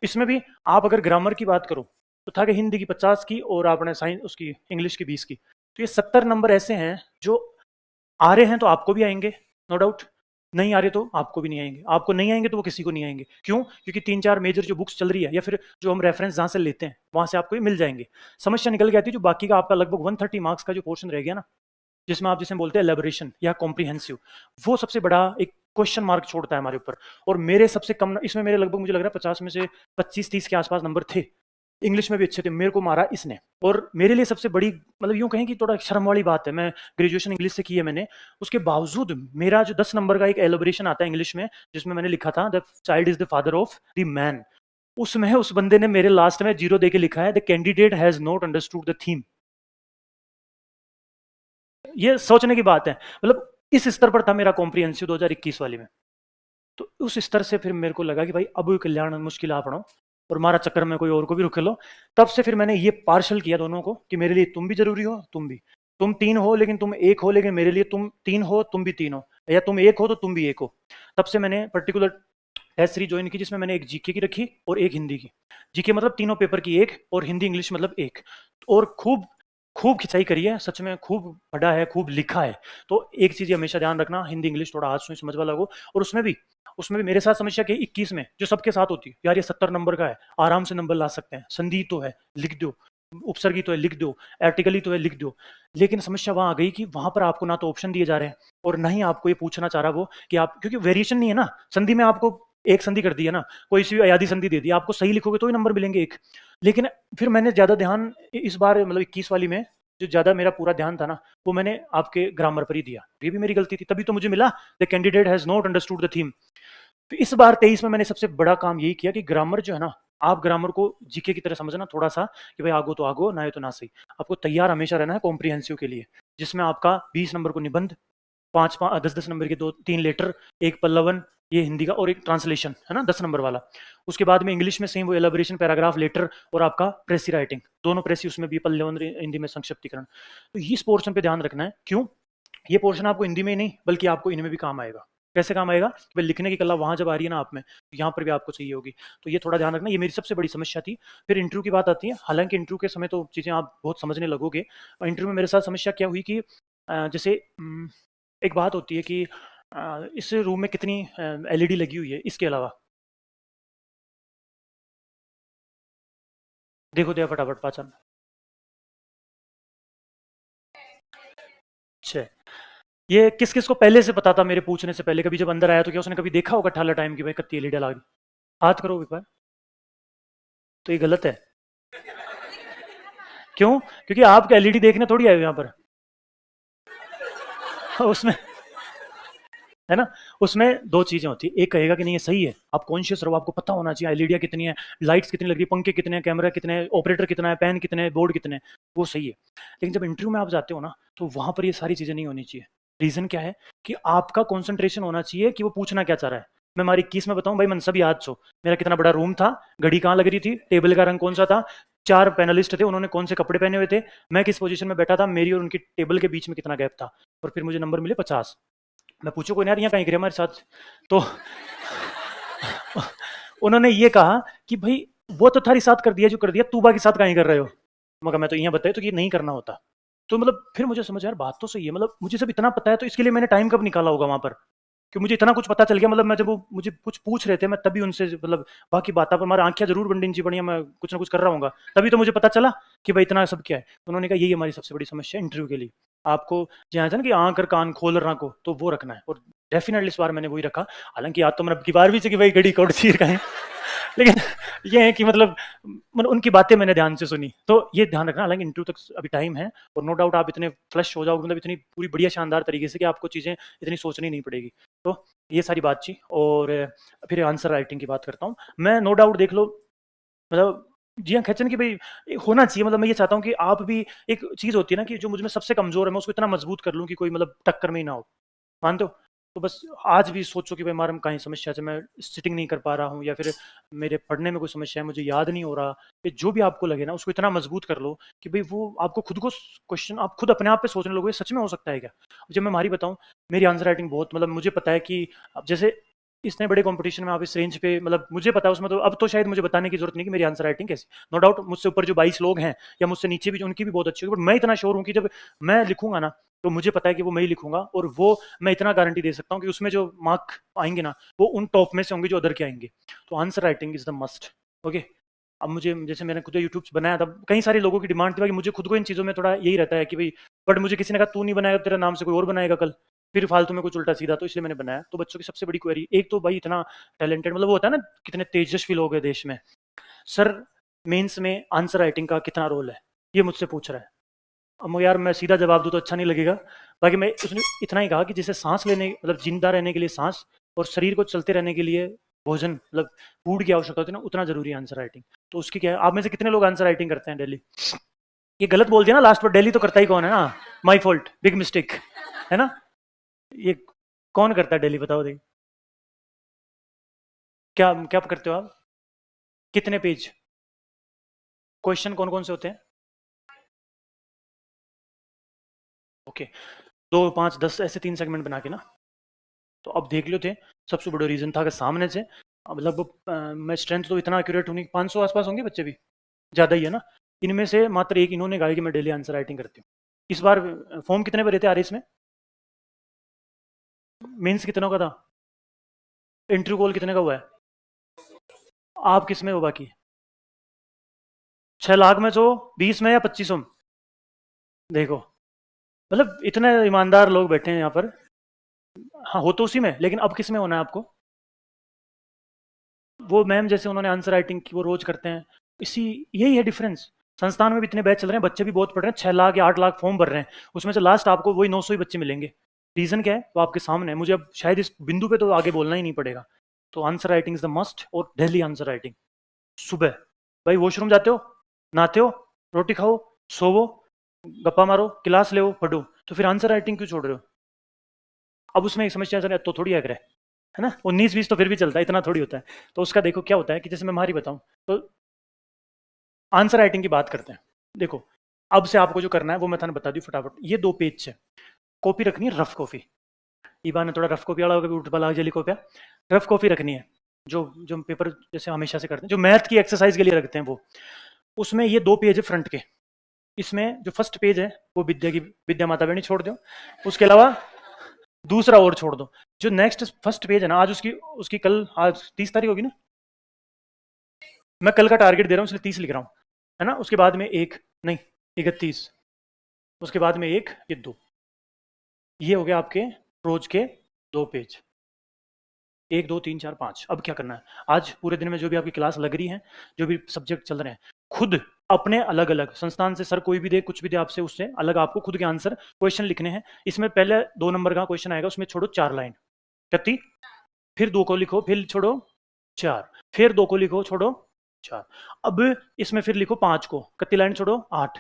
इसमें भी आप अगर ग्रामर की बात करो तो था कि हिंदी की 50 की और आपने साइंस उसकी इंग्लिश की 20 की, तो ये 70 नंबर ऐसे हैं जो आ रहे हैं तो आपको भी आएंगे नो डाउट, नहीं आ रहे तो आपको भी नहीं आएंगे, आपको नहीं आएंगे तो वो किसी को नहीं आएंगे। क्यों? क्योंकि 3-4 मेजर जो बुक्स चल रही है या फिर जो हम रेफरेंस जहां से लेते हैं वहां से आपको ये मिल जाएंगे। समस्या निकल गई थी जो बाकी का आपका लगभग 130 मार्क्स का जो पोर्शन रह गया ना, जिसमें आप जिसे बोलते हैं एलेबोरेशन या कॉम्प्रिहेंसिव, वो सबसे बड़ा एक क्वेश्चन मार्क छोड़ता है हमारे ऊपर। और मेरे सबसे कम इसमें मेरे लगभग मुझे लग रहा है 50 में से 25-30 के आसपास नंबर थे। इंग्लिश में भी अच्छे थे, मेरे को मारा इसने। और मेरे लिए सबसे बड़ी मतलब यूं कहें कि थोड़ा शर्म वाली बात है, मैं ग्रेजुएशन इंग्लिश से की है मैंने, उसके बावजूद मेरा जो 10 नंबर का एक एलोबरेशन आता है इंग्लिश में जिसमें मैंने लिखा था the child is the father of the man, उसमें उस बंदे ने मेरे लास्ट में 0 दे के लिखा है the candidate has not understood the theme. ये सोचने की बात है, मतलब इस स्तर पर था मेरा कॉम्प्रिहेंसिव 2021 वाले में। तो उस स्तर से फिर मेरे को लगा कि भाई अब कल्याण मुश्किल आ पड़ो और मारा चक्कर में कोई और को भी रुक लो। तब से फिर मैंने ये पार्शल किया दोनों को कि मेरे लिए तुम भी जरूरी हो, तुम भी, तुम 3 हो लेकिन तुम एक हो, लेकिन मेरे लिए तुम 3 हो तुम भी 3 हो, या तुम एक हो तो तुम भी एक हो। तब से मैंने पर्टिकुलर टेस्ट सीरीज ज्वाइन की जिसमें मैंने एक जीके की रखी और एक हिंदी की। जीके मतलब तीनों पेपर की एक, और हिंदी इंग्लिश मतलब एक। और खूब खूब खिंचाई करी है सच में, खूब पढ़ा है, खूब लिखा है। तो एक चीज हमेशा ध्यान रखना, हिंदी इंग्लिश थोड़ा हाथ सुई समझ वाला हो। और उसमें भी मेरे साथ समस्या कि 21 में जो सबके साथ होती है, यार ये 70 नंबर का है, आराम से नंबर ला सकते हैं, संधि तो है लिख दो, उपसर्गी तो है लिख दो, आर्टिकली तो है लिख दो। लेकिन समस्या वहां आ गई कि वहां पर आपको ना तो ऑप्शन दिए जा रहे हैं और ना ही आपको ये पूछना चाह रहा वो कि आप, क्योंकि वेरिएशन नहीं है ना संधि में, आपको एक संधि कर दी है ना, कोई सी भी अयाधी संधि दे दी, आपको सही लिखोगे तो ही नंबर मिलेंगे एक। लेकिन फिर मैंने ज्यादा ध्यान इस बार मतलब 21 वाली में जो ज्यादा मेरा पूरा ध्यान था ना, वो मैंने आपके ग्रामर पर ही दिया। ये भी मेरी गलती थी, तभी तो मुझे मिला the candidate has not understood the theme. तो इस बार 23 में मैंने सबसे बड़ा काम यही किया कि ग्रामर जो है ना, आप ग्रामर को जीके की तरह समझना थोड़ा सा कि भाई आगो तो आगो ना, ये तो ना सही। आपको तैयार हमेशा रहना है कॉम्प्रिहेंसिव के लिए, जिसमें आपका 20 नंबर को निबंध, 5-5 10-10 नंबर के 2-3 लेटर, एक पल्लवन ये हिंदी का, और एक ट्रांसलेशन है ना 10 नंबर वाला। उसके बाद में इंग्लिश में सेम वो एलाबोरेशन पैराग्राफ लेटर, और आपका प्रेसी राइटिंग, दोनों प्रेसी उसमें भी, पल्लवन हिंदी में संक्षिप्तीकरण। तो इस पोर्शन पे ध्यान रखना है। क्यों? ये पोर्शन आपको हिंदी में ही नहीं बल्कि आपको इनमें भी काम आएगा। कैसे काम आएगा? कि भाई लिखने की कला वहां जब आ रही है ना आप में, तो यहाँ पर भी आपको चाहिए होगी। तो ये थोड़ा ध्यान रखना, ये मेरी सबसे बड़ी समस्या थी। फिर इंटरव्यू की बात आती है, हालांकि इंटरव्यू के समय तो चीजें आप बहुत समझने लगोगे। इंटरव्यू में मेरे साथ समस्या क्या हुई कि जैसे एक बात होती है कि इस रूम में कितनी एलईडी लगी हुई है, इसके अलावा देखो दिया फटाफट पहचान। अच्छा, ये किस किस को पहले से पता था मेरे पूछने से पहले? कभी जब अंदर आया तो क्या उसने कभी देखा होगा ठाला टाइम की भाई कत्ती एलईडी लगी? हाथ करो एक बार। तो ये गलत है। क्यों? क्योंकि आप एलईडी देखने थोड़ी आए हो यहाँ पर। उसमें है ना, उसमें दो चीजें होती है, एक कहेगा कि नहीं ये सही है, आप कॉन्शियस रहो, आपको पता होना चाहिए एलईडियाँ कितनी है, लाइट्स कितनी लग रही है, पंखे कितने हैं, कैमरा कितने हैं, ऑपरेटर कितना है, पेन कितने हैं, बोर्ड कितने हैं, वो सही है। लेकिन जब इंटरव्यू में आप जाते हो ना, तो वहां पर ये सारी चीजें नहीं होनी चाहिए। रीजन क्या है? कि आपका कॉन्सेंट्रेशन होना चाहिए कि वो पूछना क्या चाह रहा है। मैं हमारी 21 में बताऊं भाई, मनसब याद छो, मेरा कितना बड़ा रूम था, घड़ी कहाँ लग रही थी, टेबल का रंग कौन सा था, 4 पैनलिस्ट थे, उन्होंने कौन से कपड़े पहने हुए थे, मैं किस पोजीशन में बैठा था, मेरी और उनकी टेबल के बीच में कितना गैप था, और फिर मुझे नंबर मिले 50। मैं पूछू कोई यार यहाँ कहीं गिरे हमारे साथ? तो उन्होंने ये कहा कि भाई वो तो थारी साथ कर दिया जो कर दिया, तू बाकी साथ कहीं कर रहे हो? मगर मैं तो यहाँ बताया तो ये नहीं करना होता। तो मतलब फिर मुझे समझ यार बात तो सही है, मतलब मुझे सब इतना पता है तो इसके लिए मैंने टाइम कब निकाला होगा वहां पर, कि मुझे इतना कुछ पता चल गया। मतलब मैं जब वो मुझे कुछ पूछ रहे थे मैं तभी उनसे मतलब बाकी बात पर हमारा आंखें जरूर बंडी इंची बढ़िया, मैं कुछ ना कुछ कर रहा हूँ, तभी तो मुझे पता चला कि भाई इतना सब क्या है। तो उन्होंने कहा यही हमारी सबसे बड़ी समस्या है इंटरव्यू के लिए, आपको जहाँ है ना कि आंख और कान खोल रहा को, तो वो रखना है। और डेफिनेटली इस बार मैंने वही रखा। हालांकि आज तो मैंने की बार भी से कि भाई गड़ी कोड चीर कहें लेकिन ये है कि मतलब उनकी बातें मैंने ध्यान से सुनी, तो ये ध्यान रखना। हालांकि इंटरव्यू तक अभी टाइम है, और नो डाउट आप इतने फ्लश हो जाओगे, मतलब इतनी पूरी बढ़िया शानदार तरीके से कि आपको चीज़ें इतनी सोचनी नहीं पड़ेगी। तो ये सारी बात थी। और फिर आंसर राइटिंग की बात करता हूँ मैं, नो डाउट देख लो, मतलब जी हाँ खैचन की भाई होना चाहिए। मतलब मैं ये चाहता हूँ कि आप भी, एक चीज़ होती है ना कि जो मुझ में सबसे कमजोर है मैं उसको इतना मजबूत कर लूँ कि कोई मतलब टक्कर में ही ना हो, मानते हो? तो बस आज भी सोचो कि भाई मारम कहीं समस्या से मैं सिटिंग नहीं कर पा रहा हूँ, या फिर मेरे पढ़ने में कोई समस्या है, मुझे याद नहीं हो रहा, ये जो भी आपको लगे ना उसको इतना मजबूत कर लो कि भाई वो आपको खुद को क्वेश्चन आप खुद अपने आप पे सोचने लगोगे सच में हो सकता है क्या। जब मैं हमारी बताऊं, मेरी आंसर राइटिंग बहुत मतलब मुझे पता है कि अब जैसे इतने बड़े कंपटीशन में आप इस रेंज पे मतलब मुझे पता है उसमें, तो अब तो शायद मुझे बताने की जरूरत नहीं कि मेरी आंसर राइटिंग कैसी। नो डाउट मुझसे ऊपर जो 22 लोग हैं या मुझसे नीचे भी उनकी भी बहुत अच्छी होगी, बट मैं इतना श्योर हूँ कि जब मैं लिखूंगा ना तो मुझे पता है कि वो मैं ही लिखूंगा, और वो मैं इतना गारंटी दे सकता हूँ कि उसमें जो मार्क आएंगे ना वो उन टॉप में से होंगे जो अदर के आएंगे। तो answer writing is the must. Okay. अब मुझे जैसे मैंने खुद यूट्यूब बनाया था, कई सारे लोगों की डिमांड थी कि मुझे खुद को इन चीज़ों में थोड़ा यही रहता है कि भाई, बट मुझे किसी ने कहा तू नहीं बनाएगा, तेरा नाम से कोई और बनाएगा कल, फिर फालतू में कुछ उल्टा सीधा, तो इसलिए मैंने बनाया। तो बच्चों की सबसे बड़ी क्वेरी एक तो भाई इतना टैलेंटेड मतलब वो होता है ना, कितने तेजस्वी लोग हैं देश में, सर मेंस में आंसर राइटिंग का कितना रोल है, ये मुझसे पूछ रहा है। अब यार मैं सीधा जवाब दूं तो अच्छा नहीं लगेगा, बाकी मैं उसने इतना ही कहा कि जैसे सांस लेने मतलब जिंदा रहने के लिए सांस, और शरीर को चलते रहने के लिए भोजन मतलब फूड की आवश्यकता होती है ना, उतना जरूरी है आंसर राइटिंग। तो उसकी क्या है, आप में से कितने लोग आंसर राइटिंग करते हैं डेली? ये गलत बोल दिया ना लास्ट पर, डेली तो करता ही कौन है ना, माई फॉल्ट, बिग मिस्टेक है ना। ये कौन करता है डेली बताओ देखिए। क्या क्या करते हो आप? कितने पेज? क्वेश्चन कौन कौन से होते हैं? ओके, 2 5 10 ऐसे 3 सेगमेंट बना के ना। तो अब देख लो थे, सबसे बड़ा रीजन था कि सामने से अब लगभग मैं स्ट्रेंथ तो इतना एक्यूरेट होने 500 आसपास होंगे बच्चे भी, ज़्यादा ही है ना। इनमें से मात्र एक इन्होंने कहा कि मैं डेली आंसर राइटिंग करती हूँ। इस बार फॉर्म कितने भरे थे आर में? मेंस कितनों का था? इंटरव्यू कॉल कितने का हुआ है? आप किस में हो बाकी? 6 लाख में तो 20 में या 2500 में? देखो, मतलब इतने ईमानदार लोग बैठे हैं यहाँ पर। हाँ हो तो उसी में, लेकिन अब किस में होना है आपको? वो मैम जैसे उन्होंने आंसर राइटिंग की वो रोज करते हैं, इसी यही है डिफरेंस। संस्थान में भी इतने बैच चल रहे हैं, बच्चे भी बहुत पढ़ रहे हैं, 6 लाख या 8 लाख फॉर्म भर रहे हैं, उसमें से लास्ट आपको वही 900 ही बच्चे मिलेंगे। रीजन क्या है वो आपके सामने है, मुझे अब शायद इस बिंदु पे तो आगे बोलना ही नहीं पड़ेगा। तो answer writing is the must, और डेली आंसर राइटिंग। सुबह भाई वॉशरूम जाते हो, नहाते हो, रोटी खाओ, सोवो, गप्पा मारो, क्लास ले, पढ़ो, तो फिर आंसर राइटिंग क्यों छोड़ रहे हो? अब उसमें एक समस्या सर तो थोड़ी है ना, 19 20 तो फिर भी चलता है, इतना थोड़ी होता है। तो उसका देखो क्या होता है कि जैसे मैं हमारी बताऊं, तो आंसर राइटिंग की बात करते हैं। देखो, अब से आपको जो करना है वो मैं थाने बता दूं फटाफट। ये 2 पेज से कॉपी रखनी है, रफ कॉपी। ईबा ने थोड़ा रफ कॉपी वाला होगा, उठ पला जली कॉपी, रफ कॉपी रखनी है। जो जो पेपर जैसे हमेशा से करते हैं, जो मैथ की एक्सरसाइज के लिए रखते हैं वो, उसमें ये 2 पेज है फ्रंट के। इसमें जो फर्स्ट पेज है वो विद्या की, विद्या माता बेणी छोड़ दो, उसके अलावा दूसरा और छोड़ दो। जो नेक्स्ट फर्स्ट पेज है ना, आज उसकी उसकी कल आज 30 तारीख होगी ना, मैं कल का टारगेट दे रहा हूँ इसलिए 30 लिख रहा हूँ, है ना। उसके बाद में एक, नहीं 31, उसके बाद में एक, ये 2, ये हो गया आपके रोज के 2 पेज। 1 2 3 4 5। अब क्या करना है, आज पूरे दिन में जो भी आपकी क्लास लग रही है, जो भी सब्जेक्ट चल रहे हैं, खुद अपने अलग अलग संस्थान से सर कोई भी दे कुछ भी दे आपसे, उससे अलग आपको खुद के आंसर क्वेश्चन लिखने हैं। इसमें पहले 2 नंबर का क्वेश्चन आएगा, उसमें छोड़ो 4 लाइन, कति, फिर 2 को लिखो, फिर छोड़ो 4, फिर 2 को लिखो, छोड़ो 4। अब इसमें फिर लिखो 5 को, कति लाइन छोड़ो 8,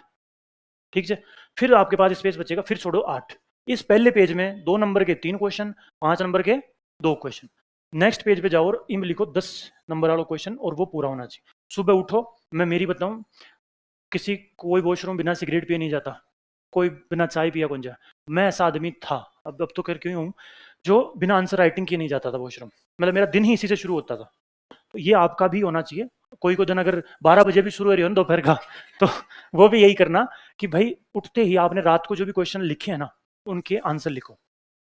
ठीक है। फिर आपके पास स्पेस बचेगा, फिर छोड़ो 8। इस पहले पेज में 2 नंबर के 3 क्वेश्चन, 5 नंबर के 2 क्वेश्चन। नेक्स्ट पेज पे जाओ और इम लिखो 10 नंबर वाला क्वेश्चन, और वो पूरा होना चाहिए। सुबह उठो, मैं मेरी बताऊं, किसी कोई वॉशरूम बिना सिगरेट पिए नहीं जाता, कोई बिना चाय पिया कौन जाए। मैं ऐसा आदमी था, अब तो कर क्यों हूँ, जो बिना आंसर राइटिंग किए नहीं जाता था वॉशरूम, मतलब मेरा दिन ही इसी से शुरू होता था। तो ये आपका भी होना चाहिए। कोई को दिन अगर 12 बजे भी शुरू हो रही हो ना दोपहर का, तो वो भी यही करना कि भाई उठते ही आपने रात को जो भी क्वेश्चन लिखे हैं ना उनके आंसर लिखो।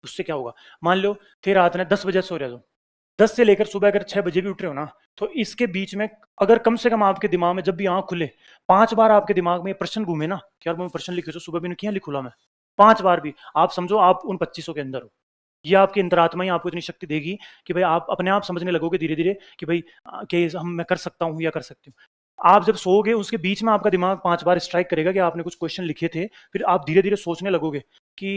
उससे क्या होगा, मान लो फिर रात ने 10 बजे सो रहे हो, 10 से लेकर सुबह अगर 6 बजे भी उठ रहे हो ना, तो इसके बीच में अगर कम से कम आपके दिमाग में जब भी आंख खुले 5 बार आपके दिमाग में ये प्रश्न घूमे ना कि यार मैं प्रश्न लिखे तो सुबह भी क्या लिखूला मैं, 5 बार भी, आप समझो आप उन 2500 के अंदर हो। ये आपकी अंतरात्मा ही आपको इतनी शक्ति देगी कि भाई आप अपने आप समझने लगोगे धीरे धीरे कि भाई कि हम मैं कर सकता हूँ या कर सकती हूँ। आप जब सोओगे उसके बीच में आपका दिमाग 5 बार स्ट्राइक करेगा कि आपने कुछ क्वेश्चन लिखे थे, फिर आप धीरे धीरे सोचने लगोगे कि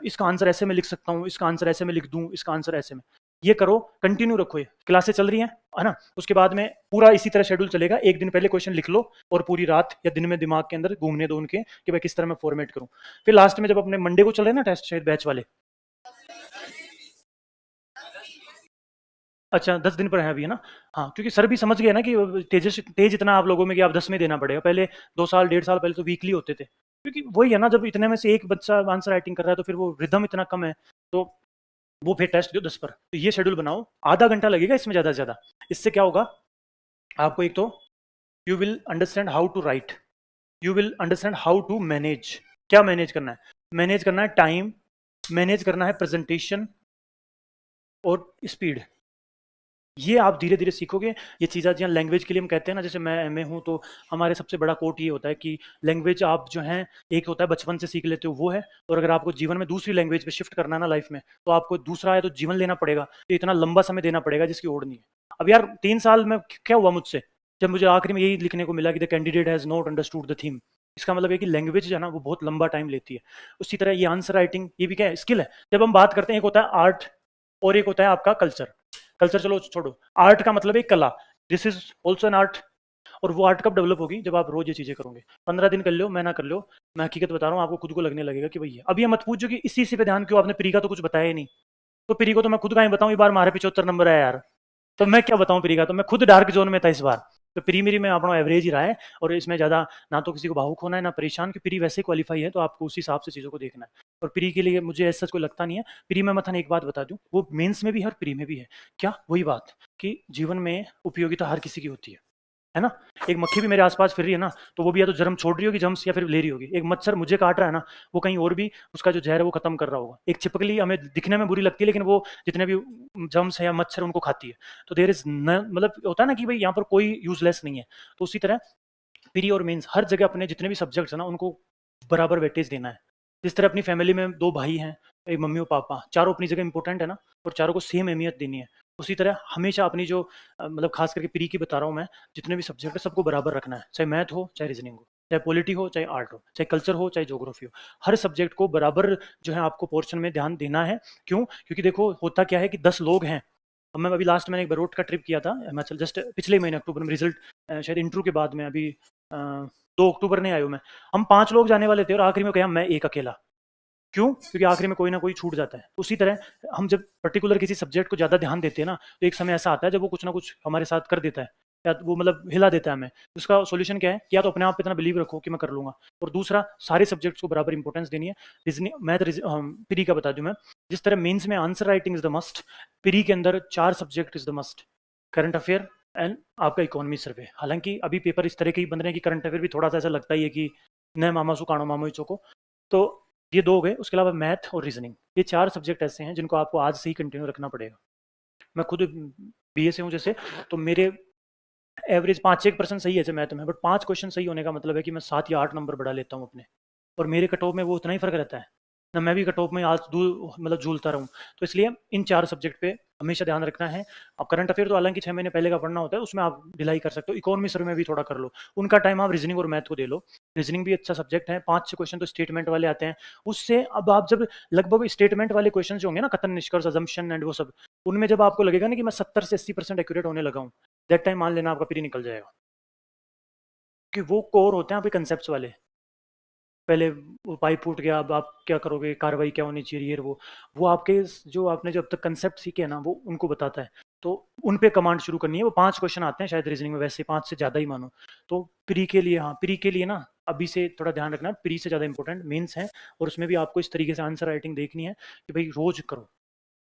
इसका आंसर ऐसे में लिख सकता हूँ, इसका आंसर ऐसे में लिख दूँ, इसका आंसर ऐसे में। ये करो, कंटिन्यू रखो, ये क्लासेस चल रही हैं, है ना। उसके बाद में पूरा इसी तरह शेड्यूल चलेगा, एक दिन पहले क्वेश्चन लिख लो और पूरी रात या दिन में दिमाग के अंदर घूमने दो उनके कि भाई किस तरह मैं फॉर्मेट करूँ। फिर लास्ट में जब अपने मंडे को चल रहे हैं ना टेस्ट शायद बैच वाले, अच्छा 10 दिन पर है अभी, है ना? हाँ, क्योंकि सर भी समझ गए ना कि तेज इतना आप लोगों में कि आप 10 में देना पड़ेगा। पहले 2 साल, 1.5 साल पहले तो वीकली होते थे। क्योंकि वही है ना, जब इतने में से एक बच्चा आंसर राइटिंग कर रहा है तो फिर वो रिदम इतना कम है, तो वो फिर टेस्ट दो 10 पर। तो ये शेड्यूल बनाओ, आधा घंटा लगेगा इसमें ज़्यादा से ज़्यादा। इससे क्या होगा, आपको एक तो you will understand how to write, you will understand how to manage. क्या मैनेज करना है? मैनेज करना है टाइम, मैनेज करना है प्रेजेंटेशन और स्पीड। ये आप धीरे धीरे सीखोगे। ये चीज़ें जहाँ लैंग्वेज के लिए हम कहते हैं ना, जैसे मैं एमए हूँ तो हमारे सबसे बड़ा कोट ये होता है कि लैंग्वेज आप जो है, एक होता है बचपन से सीख लेते हो वो है, और अगर आपको जीवन में दूसरी लैंग्वेज पे शिफ्ट करना है ना लाइफ में, तो आपको दूसरा है तो जीवन लेना पड़ेगा। तो इतना लंबा समय देना पड़ेगा जिसकी ओर नहीं है। अब यार 3 साल में क्या हुआ मुझसे, जब मुझे आखिरी में यही लिखने को मिला कि the candidate has not understood the theme. इसका मतलब है कि लैंग्वेज जो है ना वो बहुत लंबा टाइम लेती है। उसी तरह ये आंसर राइटिंग, ये भी क्या है, स्किल है। जब हम बात करते हैं, एक होता है आर्ट और एक होता है आपका कल्चर। कल्चर चलो छोड़ो, आर्ट का मतलब एक कला, this is also an art. और वो आर्ट कब डेवलप होगी, जब आप रोज ये चीजें करोगे। 15 दिन कर लो, मैं ना कर लो, मैं हकीकत बता रहा हूँ आपको, खुद को लगने लगेगा कि भैया। अब ये मत पूछो कि इसी पे ध्यान क्यों, आपने प्री का तो कुछ बताया ही नहीं। तो प्री को तो मैं खुद का ही बताऊं, इस बार मारे 75 नंबर है यार। तो मैं क्या बताऊं प्री का, तो मैं खुद डार्क जोन में था इस बार। तो प्री मेरी में अपना एवरेज ही रहा है, और इसमें ज़्यादा ना तो किसी को भावुक होना है ना परेशान, कि प्री वैसे क्वालिफाई है तो आपको उस हिसाब से चीज़ों को देखना है। और प्री के लिए मुझे ऐसा कोई लगता नहीं है। प्री में मथन एक बात बता दूं, वो मेंस में भी है और प्री में भी है। क्या, वही बात कि जीवन में उपयोगिता हर किसी की होती है ना? एक मक्खी भी मेरे आसपास फिर रही है ना, तो वो भी या तो जर्म छोड़ रही होगी, जम्स, या फिर ले रही होगी। एक मच्छर मुझे काट रहा है ना, वो कहीं और भी उसका जो जहर है वो खत्म कर रहा होगा। एक छिपकली हमें दिखने में बुरी लगती है, लेकिन वो जितने भी जम्स है या मच्छर उनको खाती है। तो देर इज न, मतलब होता है ना कि भाई यहाँ पर कोई यूजलेस नहीं है। तो उसी तरह प्री और मेंस हर जगह अपने जितने भी सब्जेक्ट्स है ना उनको बराबर वेटेज देना है। जिस तरह अपनी फैमिली में 2 भाई हैं, एक मम्मी और पापा, चारों अपनी जगह इंपॉर्टेंट है ना, और चारों को सेम अहमियत देनी है। उसी तरह हमेशा अपनी जो मतलब खास करके प्री की बता रहा हूँ मैं, जितने भी सब्जेक्ट है सबको बराबर रखना है, चाहे मैथ हो चाहे रीजनिंग हो, चाहे पॉलिटी हो चाहे आर्ट हो, चाहे कल्चर हो चाहे ज्योग्राफी हो। हर सब्जेक्ट को बराबर जो है आपको पोर्शन में ध्यान देना है। क्यों? क्योंकि देखो होता क्या है कि 10 लोग हैं। अब मैं अभी लास्ट मैंने एक बरोट का ट्रिप किया था हिमाचल, जस्ट पिछले महीने अक्टूबर में, रिजल्ट शायद इंटरव्यू के बाद में अभी 2 अक्टूबर नहीं आयो मैं। हम 5 लोग जाने वाले थे और आखिरी में गया मैं एक अकेला। क्यों? क्योंकि आखिरी में कोई ना कोई छूट जाता है। उसी तरह हम जब पर्टिकुलर किसी सब्जेक्ट को ज़्यादा ध्यान देते हैं ना, तो एक समय ऐसा आता है जब वो कुछ ना कुछ हमारे साथ कर देता है, या वो मतलब हिला देता है हमें। उसका सॉल्यूशन क्या है कि या तो अपने आप पे इतना बिलीव रखो कि मैं कर लूंगा, और दूसरा सारे सब्जेक्ट्स को बराबर इंपॉर्टेंस देनी है। रीजनिंग, मैथ, प्री का बता दूं मैं, जिस तरह मेंस में answer writing is the must, pre के अंदर 4 subject is the must. Current affair and आपका इकोनॉमी सर्वे। हालांकि अभी पेपर इस तरह के ही बन रहे हैं कि करंट अफेयर भी थोड़ा सा ऐसा लगता ही है कि न मामा सु काणो मामो चोको। तो ये 2 हो गए, उसके अलावा मैथ और रीजनिंग, ये 4 सब्जेक्ट ऐसे हैं जिनको आपको आज से ही कंटिन्यू रखना पड़ेगा। मैं खुद बीए से हूँ जैसे, तो मेरे एवरेज 5-1% सही है ऐसे मैथ में, बट 5 क्वेश्चन सही होने का मतलब है कि मैं 7 या 8 नंबर बढ़ा लेता हूँ अपने। और मेरे कट ऑफ में वो उतना ही फ़र्क रहता है ना, मैं भी कट ऑफ में आज मतलब झूलता रहूँ। तो इसलिए इन 4 सब्जेक्ट पे हमेशा ध्यान रखना है। अब करंट अफेयर तो हालांकि 6 महीने पहले का पढ़ना होता है, उसमें आप ढिलाई कर सकते हो। इकोनॉमी सर्वे में भी थोड़ा कर लो, उनका टाइम आप रीजनिंग और मैथ को दे लो। रीजनिंग भी अच्छा सब्जेक्ट है, 5-6 क्वेश्चन तो स्टेटमेंट वाले आते हैं उससे। अब आप जब लगभग स्टेटमेंट वाले क्वेश्चन जो होंगे ना, कथन, निष्कर्ष, अजम्पशन एंड वो सब, उनमें जब आपको लगेगा ना कि मैं 70 से 80% एक्यूरेट होने लगा हूँ, दैट टाइम मान लेना आपका पीरी निकल जाएगा। कि वो कोर होते हैं आपके कंसेप्ट वाले। पहले वो पाइप फूट गया, अब आप क्या करोगे, कार्रवाई क्या होनी चाहिए, ये वो आपके जो आपने जो अब तक कंसेप्ट सीखे हैं ना, वो उनको बताता है। तो उन पे कमांड शुरू करनी है। वो 5 क्वेश्चन आते हैं शायद रीजनिंग में, वैसे 5 से ज़्यादा ही मानो। तो प्री के लिए, हाँ प्री के लिए ना अभी से थोड़ा ध्यान रखना, प्री से ज़्यादा इंपॉर्टेंट मेंस है। और उसमें भी आपको इस तरीके से आंसर राइटिंग देखनी है कि भाई रोज करो।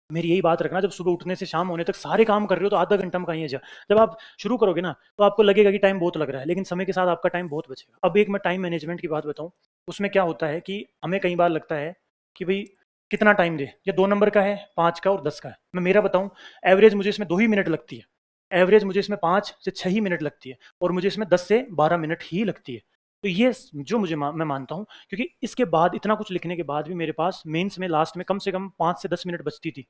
मेरी यही बात रखना, जब सुबह उठने से शाम होने तक सारे काम कर रहे हो तो आधा घंटा में कहीं है जा। जब आप शुरू करोगे ना तो आपको लगेगा कि टाइम बहुत लग रहा है, लेकिन समय के साथ आपका टाइम बहुत बचेगा। अब एक मैं टाइम मैनेजमेंट की बात बताऊं, उसमें क्या होता है कि हमें कई बार लगता है कि भाई कितना टाइम दे, ये 2 नंबर का है, 5 का और 10 का है। मैं मेरा बताऊं, एवरेज मुझे इसमें 2 ही मिनट लगती है। एवरेज मुझे इसमें 5 से 6 ही मिनट लगती है, और मुझे इसमें 10 से 12 मिनट ही लगती है। तो ये जो मैं मानता हूँ, क्योंकि इसके बाद इतना कुछ लिखने के बाद भी मेरे पास मेंस में लास्ट में कम से कम 5 से 10 मिनट बचती थी।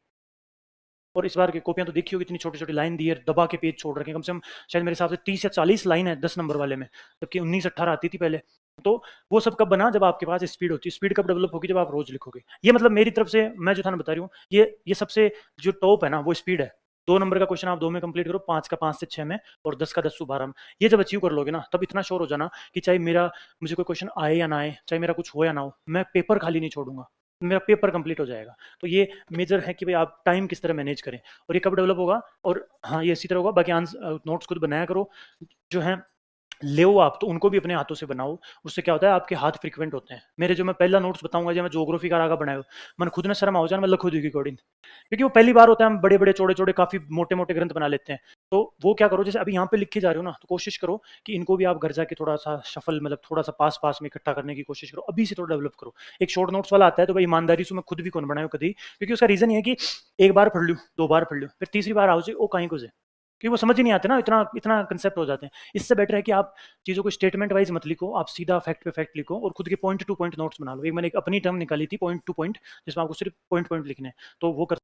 और इस बार की कॉपियां तो देखी होगी, इतनी छोटी छोटी लाइन दी है, दबा के पेज छोड़ रखे हैं, कम से कम शायद मेरे हिसाब से 30 या 40 लाइन है 10 नंबर वाले में, जबकि 19-18 आती थी पहले। तो वो सब कब बना, जब आपके पास स्पीड होती है। स्पीड कब डेवलप होगी, जब आप रोज लिखोगे। ये मतलब मेरी तरफ से मैं जो था ना बता रही हूँ, ये सबसे जो टॉप है ना वो स्पीड है। 2 नंबर का क्वेश्चन आप 2 में कंप्लीट करो, 5 का 5 से 6 में, और 10 का 10 से 12 में। ये जब अचीव कर लोगे ना, तब इतना श्योर हो जाना कि चाहे मुझे कोई क्वेश्चन आए या ना आए, चाहे मेरा कुछ हो या ना हो, मैं पेपर खाली नहीं छोड़ूंगा। मेरा पेपर कंप्लीट हो जाएगा। तो ये मेजर है कि भाई आप टाइम किस तरह मैनेज करें, और ये कब डेवलप होगा। और हाँ, ये इसी तरह होगा। बाकी आंसर नोट्स खुद बनाया करो, जो है ले आप तो उनको भी अपने हाथों से बनाओ। उससे क्या होता है, आपके हाथ फ्रीक्वेंट होते हैं। मेरे जो मैं पहला नोट्स बताऊंगा, जब मैं ज्योग्राफी का आगा बनाया, मन खुद ने शर्म आ जाए, मैं लखो दी अकॉर्डिंग, क्योंकि वो पहली बार होता है। हम बड़े बड़े चौड़े चौड़े काफी मोटे मोटे ग्रंथ बना लेते हैं। तो वो क्या करो, जैसे अभी यहाँ पे लिखे जा रहे हो ना, तो कोशिश करो कि इनको भी आप घर जाके थोड़ा सा शफल, मतलब थोड़ा सा पास पास में इकट्ठा करने की कोशिश करो, अभी से थोड़ा डेवलप करो। एक शॉर्ट नोट्स वाला आता है, तो भाई ईमानदारी से मैं खुद भी कौन बनाया कभी, क्योंकि उसका रीजन ये है कि एक बार पढ़ लूँ, दो बार पढ़ लूँ, फिर तीसरी बार आओ जी वो कहीं को से, क्योंकि वो समझ ही नहीं आते ना, इतना इतना कंसेप्ट हो जाते हैं। इससे बेटर है कि आप चीज़ों को स्टेटमेंट वाइज मत लिखो, आप सीधा फैक्ट पे फैक्ट लिखो, और खुद के पॉइंट टू पॉइंट नोट्स बना लो। एक मैंने एक अपनी टर्म निकाली थी, पॉइंट टू पॉइंट, जिसमें आपको सिर्फ पॉइंट पॉइंट लिखने हैं, तो वो कर